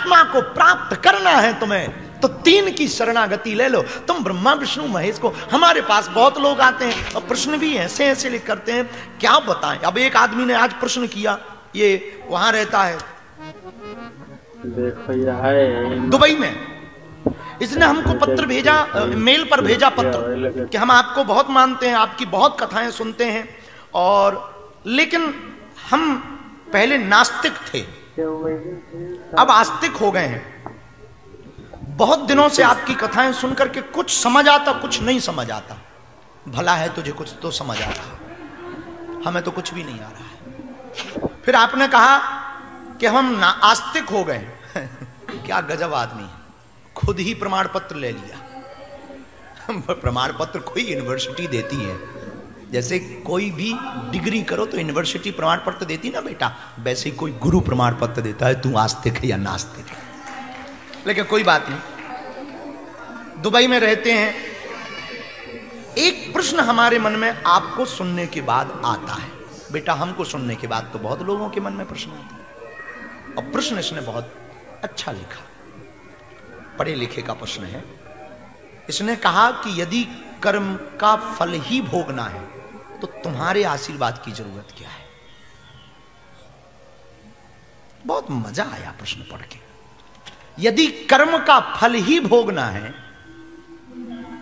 परमात्मा को प्राप्त करना है तुम्हें तो तीन की शरणागति ले लो। तुम ब्रह्मा विष्णु महेश को, हमारे पास बहुत लोग आते हैं और प्रश्न भी ऐसे ऐसे लिख करते हैं, क्या बताएं। अब एक आदमी ने आज प्रश्न किया, ये वहां रहता है देखो ये दुबई में, इसने हमको पत्र भेजा, मेल पर भेजा पत्र कि हम आपको बहुत मानते हैं, आपकी बहुत कथाएं सुनते हैं, और लेकिन हम पहले नास्तिक थे, अब आस्तिक हो गए हैं। बहुत दिनों से आपकी कथाएं सुनकर के कुछ समझ आता, कुछ नहीं समझ आता। भला है तुझे कुछ तो समझ आता, हमें तो कुछ भी नहीं आ रहा है। फिर आपने कहा कि हम आस्तिक हो गए। क्या गजब आदमी है, खुद ही प्रमाण पत्र ले लिया। प्रमाण पत्र कोई यूनिवर्सिटी देती है, जैसे कोई भी डिग्री करो तो यूनिवर्सिटी प्रमाण पत्र देती ना बेटा, वैसे ही कोई गुरु प्रमाण पत्र देता है, तू आस्तिक है या नास्तिक है। लेकिन कोई बात नहीं, दुबई में रहते हैं। एक प्रश्न हमारे मन में आपको सुनने के बाद आता है, बेटा हमको सुनने के बाद तो बहुत लोगों के मन में प्रश्न आता है, और प्रश्न इसने बहुत अच्छा लिखा, पढ़े लिखे का प्रश्न है। इसने कहा कि यदि कर्म का फल ही भोगना है तो तुम्हारे आशीर्वाद की जरूरत क्या है। बहुत मजा आया प्रश्न पढ़ के। यदि कर्म का फल ही भोगना है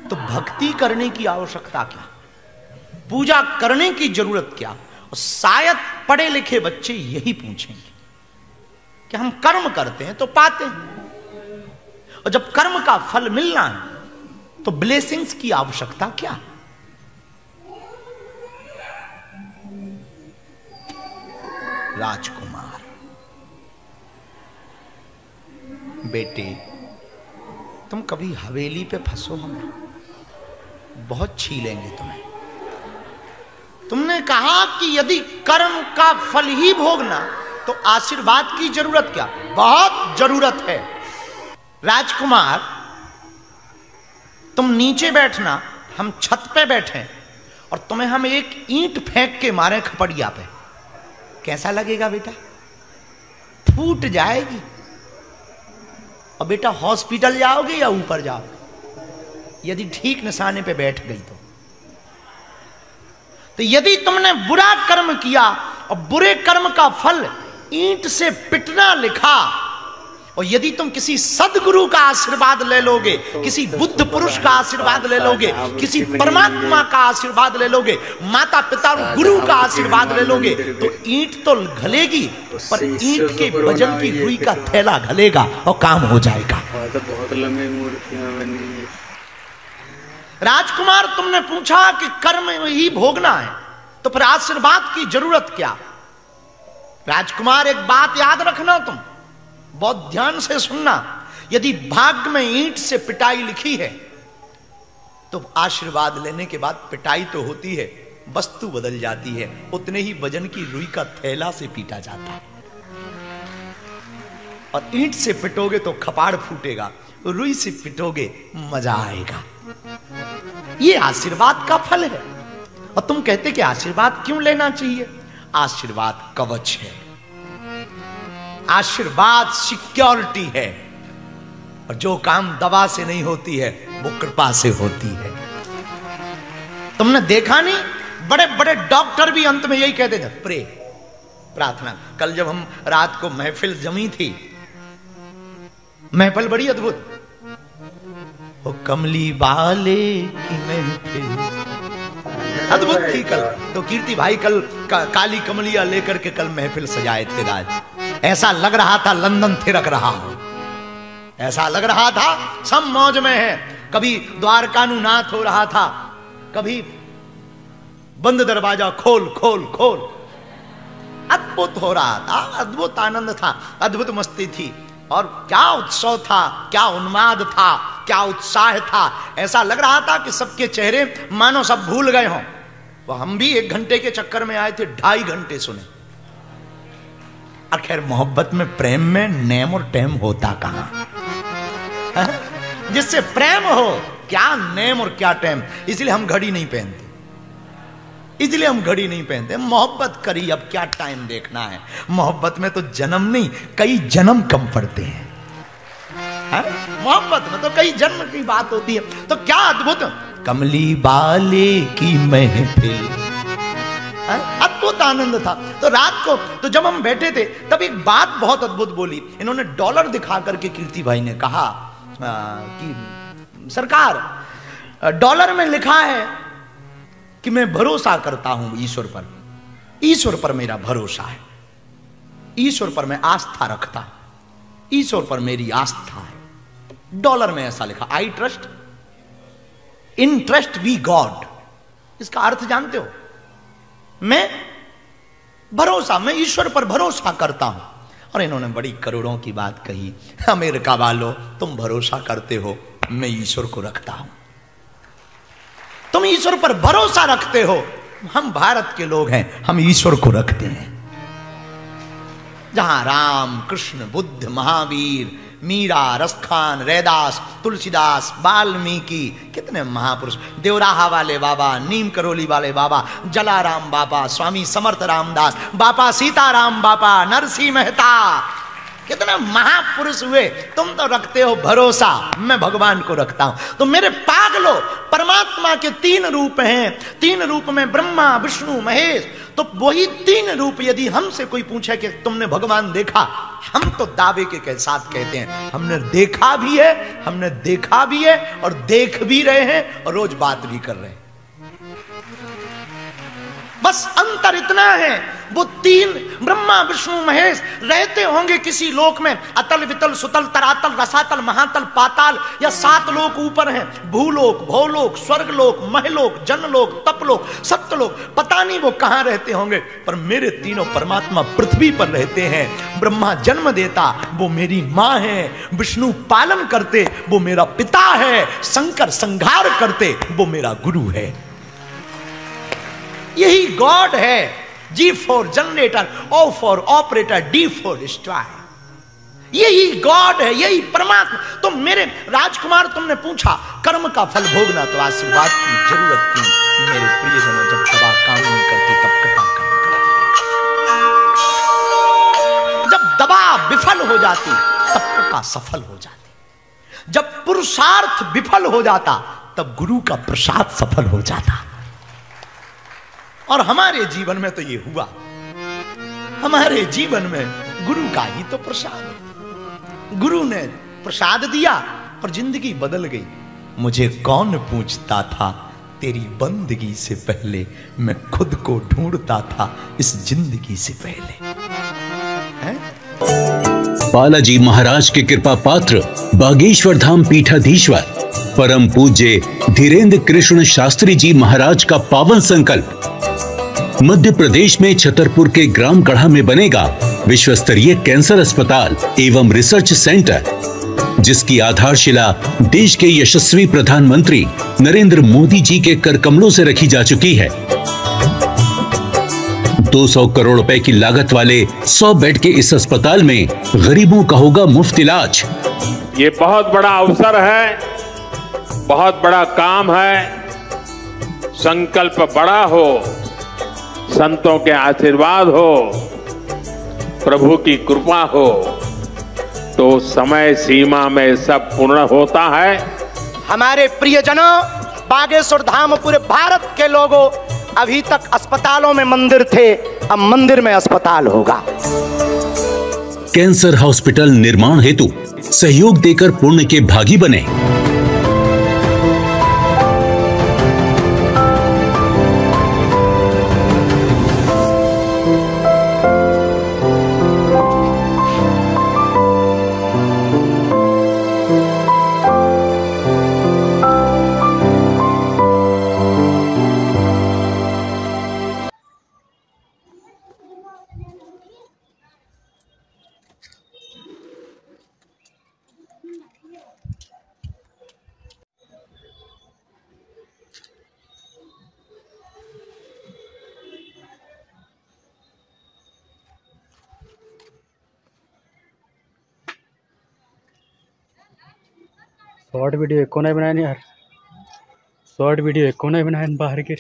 तो भक्ति करने की आवश्यकता क्या, पूजा करने की जरूरत क्या। और शायद पढ़े लिखे बच्चे यही पूछेंगे कि हम कर्म करते हैं तो पाते हैं, और जब कर्म का फल मिलना है तो ब्लेसिंग्स की आवश्यकता क्या। राजकुमार, बेटे तुम कभी हवेली पे फंसो, हम बहुत छीलेंगे तुम्हें। तुमने कहा कि यदि कर्म का फल ही भोगना तो आशीर्वाद की जरूरत क्या, बहुत जरूरत है। राजकुमार तुम नीचे बैठना, हम छत पे बैठे और तुम्हें हम एक ईंट फेंक के मारे खपड़िया पे, कैसा लगेगा बेटा। फूट जाएगी। और बेटा हॉस्पिटल जाओगे या ऊपर जाओगे, यदि ठीक निशाने पे बैठ गई तो यदि तुमने बुरा कर्म किया और बुरे कर्म का फल ईंट से पिटना लिखा, और यदि तुम किसी सदगुरु का आशीर्वाद ले लोगे, किसी बुद्ध पुरुष का आशीर्वाद ले लोगे, किसी परमात्मा का आशीर्वाद ले लोगे, माता पिता और गुरु का आशीर्वाद ले लोगे, तो ईंट तो घलेगी पर ईंट के वजन की रुई का थैला घलेगा और काम हो जाएगा। बहुत लंबी मूर्तियां बनी। राजकुमार तुमने पूछा कि कर्म ही भोगना है तो फिर आशीर्वाद की जरूरत क्या। राजकुमार एक बात याद रखना, तुम बहुत ध्यान से सुनना, यदि भाग्य में ईंट से पिटाई लिखी है तो आशीर्वाद लेने के बाद पिटाई तो होती है, वस्तु बदल जाती है, उतने ही वजन की रुई का थैला से पीटा जाता है। और ईंट से पिटोगे तो खपाड़ फूटेगा, रुई से पिटोगे मजा आएगा। ये आशीर्वाद का फल है। और तुम कहते कि आशीर्वाद क्यों लेना चाहिए। आशीर्वाद कवच है, आशीर्वाद सिक्योरिटी है, और जो काम दवा से नहीं होती है वो कृपा से होती है। तुमने देखा नहीं, बड़े बड़े डॉक्टर भी अंत में यही कहते थे, प्रे, प्रार्थना। कल जब हम रात को महफिल जमी थी, महफिल बड़ी अद्भुत, वो कमली वाले की महफिल अद्भुत थी कल। तो कीर्ति भाई कल काली कमलिया लेकर के कल महफिल सजाए थे राज। ऐसा लग रहा था लंदन थिरक रहा हो, ऐसा लग रहा था सब मौज में है। कभी द्वारकानुनाथ हो रहा था, कभी बंद दरवाजा खोल खोल खोल, अद्भुत हो रहा था, अद्भुत आनंद था, अद्भुत मस्ती थी। और क्या उत्सव था, क्या उन्माद था, क्या उत्साह था। ऐसा लग रहा था कि सबके चेहरे मानो सब भूल गए हों। वो हम भी 1 घंटे के चक्कर में आए थे, 2.5 घंटे सुने। और खैर मोहब्बत में, प्रेम में नेम और टेम होता कहां। जिससे प्रेम हो, क्या नेम और क्या टेम। इसलिए हम घड़ी नहीं पहनते, इसलिए हम घड़ी नहीं पहनते। मोहब्बत करी, अब क्या टाइम देखना है। मोहब्बत में तो जन्म नहीं, कई जन्म कम पड़ते हैं। मोहब्बत में तो कई जन्म की बात होती है। तो क्या अद्भुत, कमली बाले की महफिल, अद्भुत आनंद था। तो रात को तो जब हम बैठे थे तब एक बात बहुत अद्भुत बोली। इन्होंने डॉलर दिखा करके कीर्ति भाई ने कहा कि सरकार, डॉलर में लिखा है कि मैं भरोसा करता हूं ईश्वर पर, ईश्वर पर मेरा भरोसा है, ईश्वर पर मैं आस्था रखता हूं, ईश्वर पर मेरी आस्था है। डॉलर में ऐसा लिखा, I trust in trust we God. इसका अर्थ जानते हो, मैं मैं ईश्वर पर भरोसा करता हूं। और इन्होंने बड़ी करोड़ों की बात कही, अमेरिका वालों तुम भरोसा करते हो, मैं ईश्वर को रखता हूं। तुम ईश्वर पर भरोसा रखते हो, हम भारत के लोग हैं, हम ईश्वर को रखते हैं। जहां राम, कृष्ण, बुद्ध, महावीर, मीरा, रसखान, रैदास, तुलसीदास, वाल्मीकि, कितने महापुरुष, देवराहा वाले बाबा, नीम करोली वाले बाबा, जलाराम बाबा, स्वामी समर्थ रामदास बाबा, सीताराम बाबा, नरसिंह मेहता, कितने महापुरुष हुए। तुम तो रखते हो भरोसा, मैं भगवान को रखता हूं। तो मेरे पागलो, परमात्मा के 3 रूप हैं, 3 रूप में ब्रह्मा, विष्णु, महेश। तो वही 3 रूप यदि हमसे कोई पूछे कि तुमने भगवान देखा, हम तो दावे के साथ कहते हैं हमने देखा भी है, हमने देखा भी है और देख भी रहे हैं और रोज बात भी कर रहे हैं। बस अंतर इतना है, वो 3 ब्रह्मा, विष्णु, महेश रहते होंगे किसी लोक में, अतल, वितल, सुतल, तरातल, रसातल, महातल, पाताल, या 7 लोक ऊपर हैं, भूलोक, भौलोक, स्वर्गलोक, महलोक, जनलोक, तपलोक, सत्यलोक, पता नहीं वो कहां रहते होंगे। पर मेरे तीनों परमात्मा पृथ्वी पर रहते हैं। ब्रह्मा जन्म देता, वो मेरी मां है। विष्णु पालन करते, वो मेरा पिता है। शंकर संहार करते, वो मेरा गुरु है। यही गॉड है। G for generator, O for operator, D for destroy. यही गॉड है, यही परमात्मा। तो मेरे राजकुमार, तुमने पूछा कर्म का फल भोगना तो आशीर्वाद की जरूरत क्यों? मेरे प्रियजनों, जब दवा काम नहीं करती तब कटा काम करती। जब दवा विफल हो जाती तब कटा सफल हो जाती। जब पुरुषार्थ विफल हो जाता तब गुरु का प्रसाद सफल हो जाता। और हमारे जीवन में तो ये हुआ। हमारे जीवन में गुरु का ही तो प्रसाद है। गुरु ने प्रसाद दिया और जिंदगी बदल गई। मुझे कौन पूछता था तेरी बंदगी से पहले, मैं खुद को ढूंढता था इस जिंदगी से पहले। है? बालाजी महाराज के कृपा पात्र बागेश्वर धाम पीठाधीश्वर परम पूज्य धीरेन्द्र कृष्ण शास्त्री जी महाराज का पावन संकल्प। मध्य प्रदेश में छतरपुर के ग्राम गढ़ा में बनेगा विश्व स्तरीय कैंसर अस्पताल एवं रिसर्च सेंटर, जिसकी आधारशिला देश के यशस्वी प्रधानमंत्री नरेंद्र मोदी जी के कर कमलों से रखी जा चुकी है। 200 करोड़ रुपए की लागत वाले 100 बेड के इस अस्पताल में गरीबों का होगा मुफ्त इलाज। ये बहुत बड़ा अवसर है, बहुत बड़ा काम है। संकल्प बड़ा हो, संतों के आशीर्वाद हो, प्रभु की कृपा हो, तो समय सीमा में सब पूर्ण होता है। हमारे प्रियजनों, बागेश्वर धाम पूरे भारत के लोगों, अभी तक अस्पतालों में मंदिर थे, अब मंदिर में अस्पताल होगा। कैंसर हॉस्पिटल निर्माण हेतु सहयोग देकर पुण्य के भागी बने। शॉर्ट वीडियो एको नहीं बनाए यार, शॉर्ट वीडियो एको नहीं बनाए बाहर के।